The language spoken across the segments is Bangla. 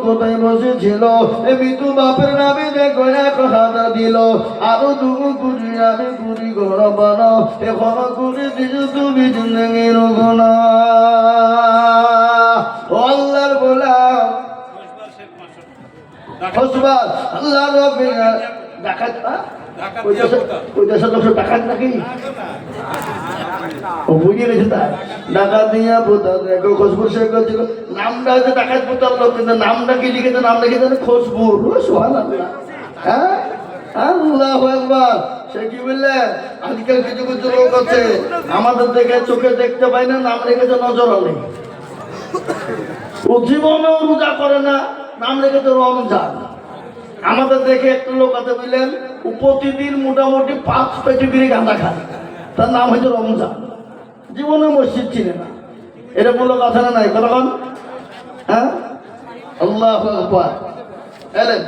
কোথায় বসেছিল মৃত্যু বাপের নামে দেখো 1,000 দিল আরো 2 কোটি আমি কুড়ি ঘর বানাও এখনো করে দিল তুমি জিন্দগির গুনাহ আল্লাহর গোলাম হসবাত আল্লাহ রব্বিল ডাকাত ওই দেশের লোক ডাকাত নাকি ও বুঝিয়ে গেছে তাই ডাকাত দিয়া বোতা দেখো খসবুর শেখ ছিল নামটা হচ্ছে ডাকাত বোতার লোক কিন্তু নামটা কি লিখেছে নাম লিখেছে খসবুর সুবহানাল্লাহ হ্যাঁ আল্লাহু আকবার সে কি বললে আজকাল কিছু কিছু লোক আছে আমাদের দেখে চোখে দেখতে পায় না নাম লিখেছে নজর আলী ও জীবনেও রোজা করে না নাম লিখেছে রমজান আমাদের দেখে একটা লোক আছে বুঝলেন প্রতিদিন মোটামুটি 5 পেটি বিড়ি গাঁজা খায় তার নাম হচ্ছে রমজান জীবনে মসজিদ চিনে না এরকম লোক আছে না নাই কতক্ষণ হ্যাঁ আল্লাহু আকবার এলেন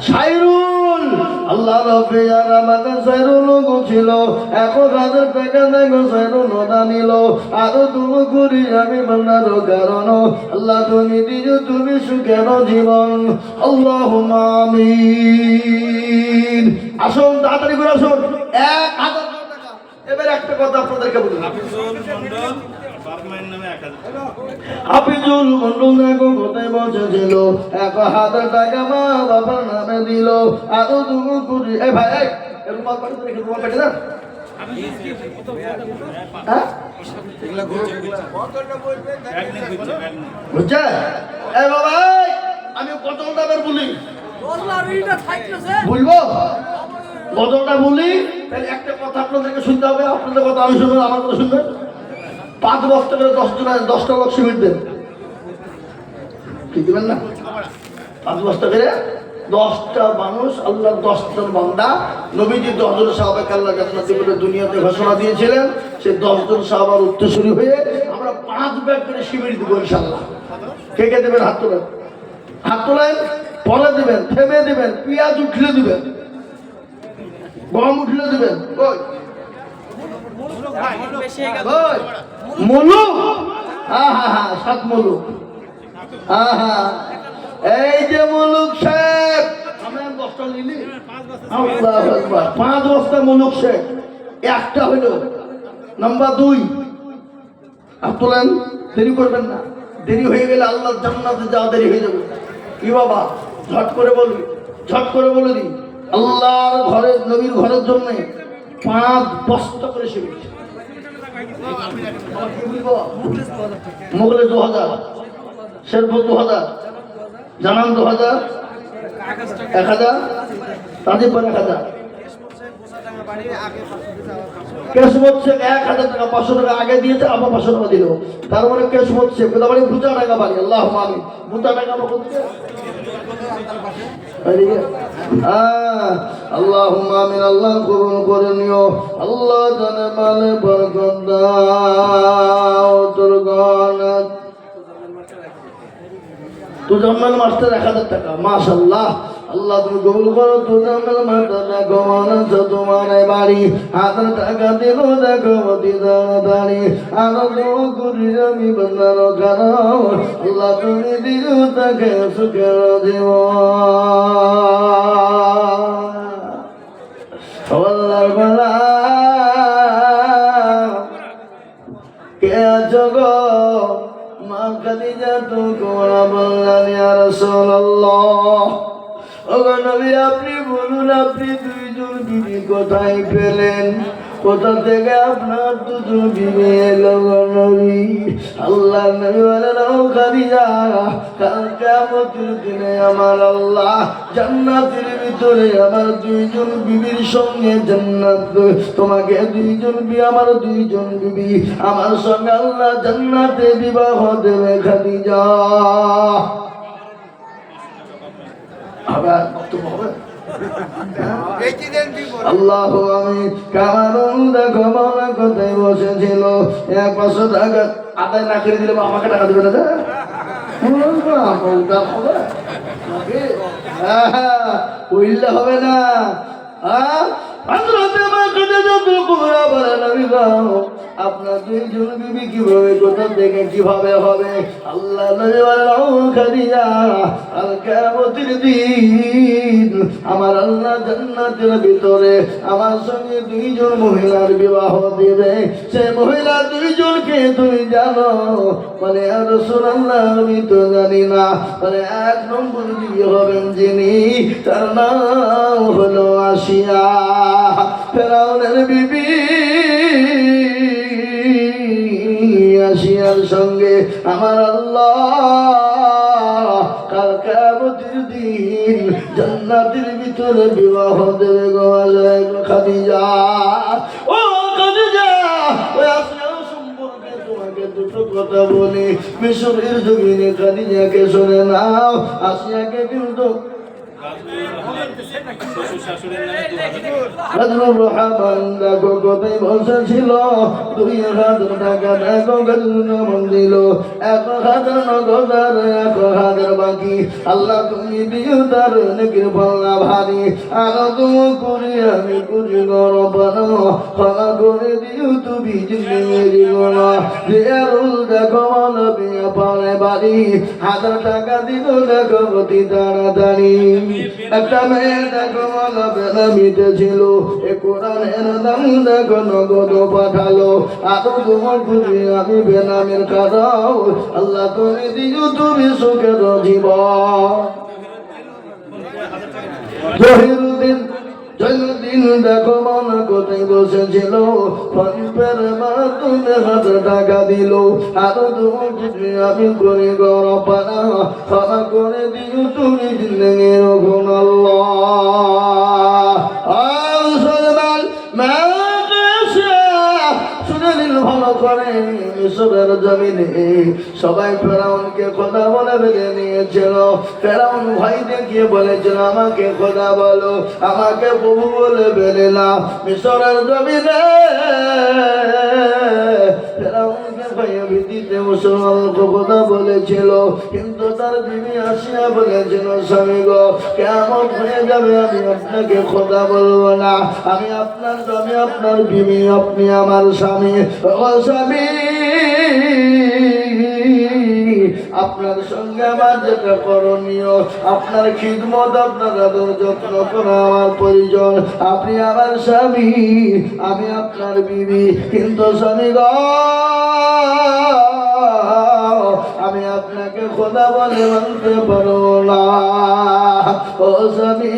সাইরুল আল্লাহ রব্বিল আলামিন সাইরুল ছিল 1,000 টাকা দেখো সাইরুল ওটা নিল আরো 2 কোটি আমি বান্দার কারণ আল্লাহ তুমি দিও তুমি সুখের জীবন আল্লাহুম্মা আমিন আসুন তাড়াতাড়ি করে আসুন 1,000 টাকা এবার একটা কথা আপনাদেরকে বলি হাফিজুল মন্ডল দেখো কোথায় বসেছিল 1,000 টাকা মা বাবার নামে দিল আরো 2 কোটি এই ভাই রুমাল পাঠিয়ে রেখে রুমাল পাঠিয়ে দেন বুঝছে এই বাবা আমি কত টাকার বলি বলবো কতটা বলি তাহলে একটা কথা আপনাদেরকে শুনতে হবে আপনাদের কথা আমি শুনবো আমার কথা শুনবেন 5 বস্তা করে 10টা লোক সিমেন্ট দেন কি দেবেন না 5 বস্তা করে 10টা মানুষ আল্লাহর 10 জন বান্দা নবীজি 10 জন সাহাবায়ে আল্লাহ জান্নাতে বলে দুনিয়াতে ঘোষণা দিয়েছিলেন সেই 10 জন সাহাবার উত্তরসূরি হয়ে আমরা 5 ব্যাগ করে সিমেন্ট দেব ইনশাআল্লাহ কে কে দেবেন হাত তোলেন পরে দেবেন থেমে দেবেন পেঁয়াজ উঠলে দিবেন গম উঠলে দিবেন কই মুলুক হ্যাঁ 7 মুলুক হ্যাঁ এই যে মুলুক শেখ আমি 10টা নিলি আল্লাহু আকবার 5 বস্তা মুলুক শেখ একটা হইল নাম্বার 2 আপনি দেরি করবেন না দেরি হয়ে গেলে আল্লাহর জান্নাতে যাওয়া দেরি হয়ে যাবে কি বাবা ঝট করে বলে দি আল্লাহর ঘরের নবীর ঘরের জন্য 5 বস্তা করে সিমেন্ট মোগলে 2000 শেরপুর 2000 জানান 2000 1000 তাজিপুর 1000 কেশবত শেখ 1000 টাকা 500 টাকা আগে দিয়েছে আবার 500 টাকা দিল তার মানে কেশবত শেখ বাড়ি বুঝা টাকা বাড়ি আল্লাহুম্মা আমিন বুঝা টাকা আল্লাহুম্মা আমিন আল্লাহ কবুল করে নিও আল্লাহ জানে মালে বরকত দাও দুর্গানাত তুজাম্মেল মাস্টার 1000 টাকা মাশাআল্লাহ আল্লাহ তুমি কবুল করো তুজাম্মেল মাস্টার দেখো মানুষ তোমার বাড়ি 1000 টাকা দিল দেখো মদিনার দাড়ি আরো করি আমি বান্দার কারণ আল্লাহ তুমি দিও তাকে সুখের জীবন আল্লাহর বালা কে জগো মা খাদিজা তো কোরা বললেন ইয়া রাসূলুল্লাহ ওগো নবী আপনি বলুন আপনি 2 জন বিবি কোথায় পেলেন কোথা থেকে আপনার 2 জন বিবি এলো গো নবী আল্লাহ নবী বলেন ও খাদিজা কাল কিয়ামতের দিনে আমার আল্লাহ জান্নাতের ভিতরে আমার 2 জন বিবির সঙ্গে জান্নাত তোমাকে 2 জন বিবি আমার 2 জন বিবি আমার সঙ্গে আল্লাহ জান্নাতে বিবাহ দেবে খাদিজা আবার বক্তব্য হবে আল্লাহু আমিন কারণ দেখো মনে কোথায় বসেছিল 100 টাকা আদায় না করে দিলে আমাকে টাকা দেবে না উইল্লা হবে না আপনার দুইজন বিবি কিভাবে কোথা থেকে কিভাবে হবে? আল্লাহ নবী বলেন খাদিজা আর কিয়ামতের দিন আমার আল্লাহ জান্নাতের ভিতরে আমার সঙ্গে দুইজন মহিলার বিবাহ দিবে। সে মহিলা দুইজনকে তুমি জানো? বলে ইয়া রাসূলুল্লাহ আমি তো জানি না। বলে এক নম্বর বিবি হবেন যিনি তার নাম হলো আসিয়া, ফেরাউনের বিবি। আসিয়ার সঙ্গে আমার আল্লাহ কাল কিয়ামতের দিন জান্নাতের ভিতরে বিবাহ দেবে গো খাদিজা। ও খাদিজা, ওই আসিয়ার সম্পর্কে তোমাকে দুটো কথা বলি। মিশরের জমিনে খাদিজাকে শুনে নাও। আসিয়াকে কিন্তু বসেছিল 2000 টাকা দেখো দিল 1000 নগদ আর 1000 বাকি। আল্লাহ তুমি দিও তার নেকির পাল্লা ভারী। আরো তুমি করি আমি করি গরম বানাবো ক্ষমা করে দিও তুমি জিন্দেগি গোনা। দেখো মনে বিয়ে পারে বাড়ি 1000 টাকা দিল দেখো অতি তাড়াতাড়ি। একটা মেয়ে দেখো মনে বেলা মিটেছিল এ কোরআনের দাম দেখো নগদ পাঠালো। আরো তোমার খুশি আমি বেনামের কারাও আল্লাহ তুমি দিও তুমি সুখের জীবন। জহিরুদ্দিন জৈনুদ্দিন দেখো মনে কোথায় বসেছিল ফোনপের মাধ্যমে 1000 টাকা দিল। আরো তোমার খুশি আমি করি গরম পানা ক্ষমা করে দিও তুমি জিন্দেগির গুণ। আল্লাহ মুসলমান ভালো করে মিশরের জমিনে সবাই ফেরাউনকে খোদা বলে বেঁধে নিয়েছিল। ফেরাউন ভাই দেখিয়ে বলেছিল আমাকে খোদা বলো, আমাকে প্রভু বলে বেঁধে না। মিশরের জমিনে ফেরাউনকে ভাইয়ে ভিত্তিতে মুসলমানকে খোদা বলেছিল, কিন্তু তার বিবি আসিয়া বলেছিল স্বামী গো কিয়ামত হয়ে যাবে আমি আপনাকে খোদা বলবো না। আমি আপনার স্বামী আপনার বিবি আপনি আমার স্বামী। ও স্বামী আপনার সঙ্গে আমার যেটা করণীয় আপনার খিদমত আপনার আদর যত্ন করা আমার প্রয়োজন। আপনি আমার স্বামী আমি আপনার বিবি, কিন্তু স্বামী গো আমি আপনাকে খোদা বলে মানতে পারবো না। ও স্বামী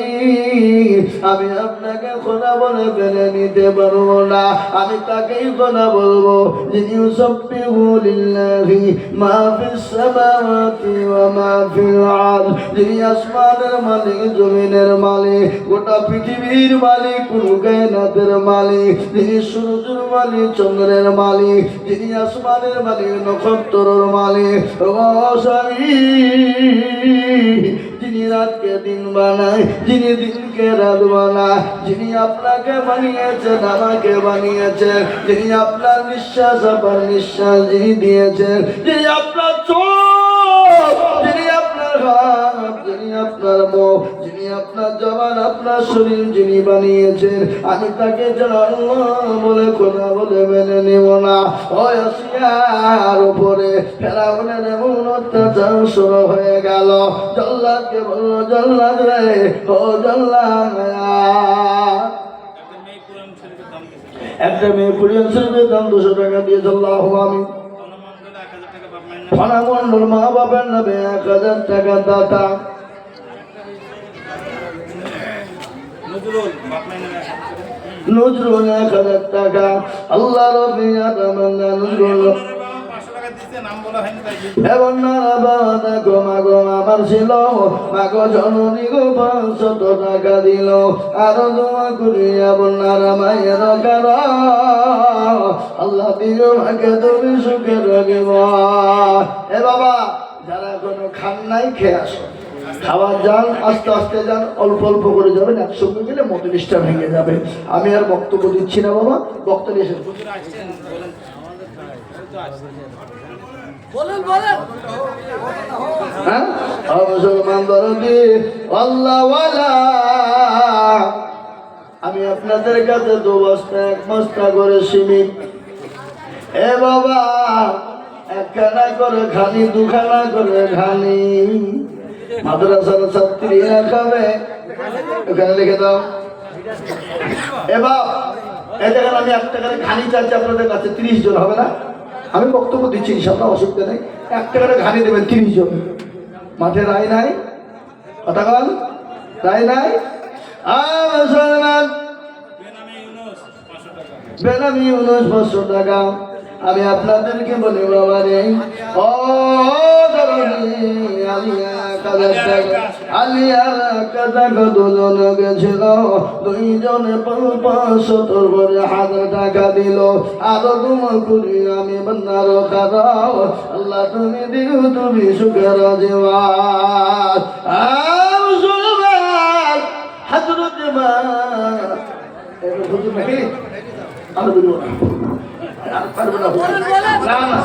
আমি আপনাকে খোদা বলে মেনে নিতে পারবো না। আমি তাকেই খোদা বলবো যিনি ইউসাব্বিহু লিল্লাহি মা ফিস সামাওয়াতি ওয়া মা ফিল আরদ, যিনি আসমানের মালিক জমিনের মালিক গোটা পৃথিবীর মালিক কুল কায়নাতের মালিক, যিনি সূর্যের মালিক চন্দ্রের মালিক, যিনি আসমানের মালিক নক্ষত্রের মালিক। ও স্বামী যিনি রাতকে দিন বানায় যিনি দিনকে রাত বানায়, যিনি আপনাকে বানিয়েছেন আমাকে বানিয়েছেন, যিনি আপনার নিঃশ্বাস আবার নিঃশ্বাস যিনি দিয়েছেন, যিনি আপনার চোখ যিনি আপনার হাত যিনি আপনার মুখ যিনি আপনার জবান আপনার শরীর যিনি বানিয়েছেন, আমি তাকে আল্লাহ বলে খোদা বলে মেনে নেব না। ও আসিয়ার উপরে ফেরাউনের এমন অত্যাচার শুরু হয়ে গেল। জল্লাদকে বললো জল্লাদ রে ও জল্লাদ, একটা মেয়ে কুরআন শরীফের দাম 200 টাকা দিয়ে আল্লাহু আমিন। ফানামন্ডল মা বাবার নামে 1000 টাকা দাতা। নজরুল 1000 টাকা। আল্লাহ রবি আদামান্না নজরুল এবং দেখো মাগো আমার ছিল মাগো জননী গো 500 টাকা দিল। আরো দোয়া করিয়া বন্যারা মায়ের কারা আল্লাহ দিও মাকে তুমি সুখে রাখিব। এ বাবা যারা এখনো খান নাই খেয়ে আসো, খাবার যান আস্তে আস্তে যান, অল্প অল্প করে যাবেন, একসঙ্গে গেলে মতলিশটা ভেঙে যাবে। আমি আর বক্তব্য দিচ্ছি না বাবা, বক্তব্য এসে আমি আপনাদের কাছে 2 বস্তা 1 বস্তা করে সিমেন্ট এ বাবা একখানা করে খানি দুখানা করে খানি মাদ্রাসার ছাত্রীরা খাবে ওখানে লিখে দাও। এবার এই দেখেন আমি একটা করে খানি চাচ্ছি আপনাদের কাছে 30 জন হবে না? আমি বক্তব্য দিচ্ছি ইনশাআল্লাহ, অসুবিধা নেই। একটা করে খানি দেবেন 30 জন। মাঠে রায় নাই, কথা বল, রায় নাই। মুসলমান বেনামি ইউনুস 500 টাকা। আমি আপনাদেরকে বলি বাবা রে, ও আলিয়ার কাজা দুজন গেছিল, দুইজনে 500 করে 1000 টাকা দিল। আরো তোমার করি আমি বন্যার খারাও, আল্লাহ তুমি দিও তুমি সুখের জীবন। মুসলমান হযরত মা আর বলবো না, আর পারবো না, না না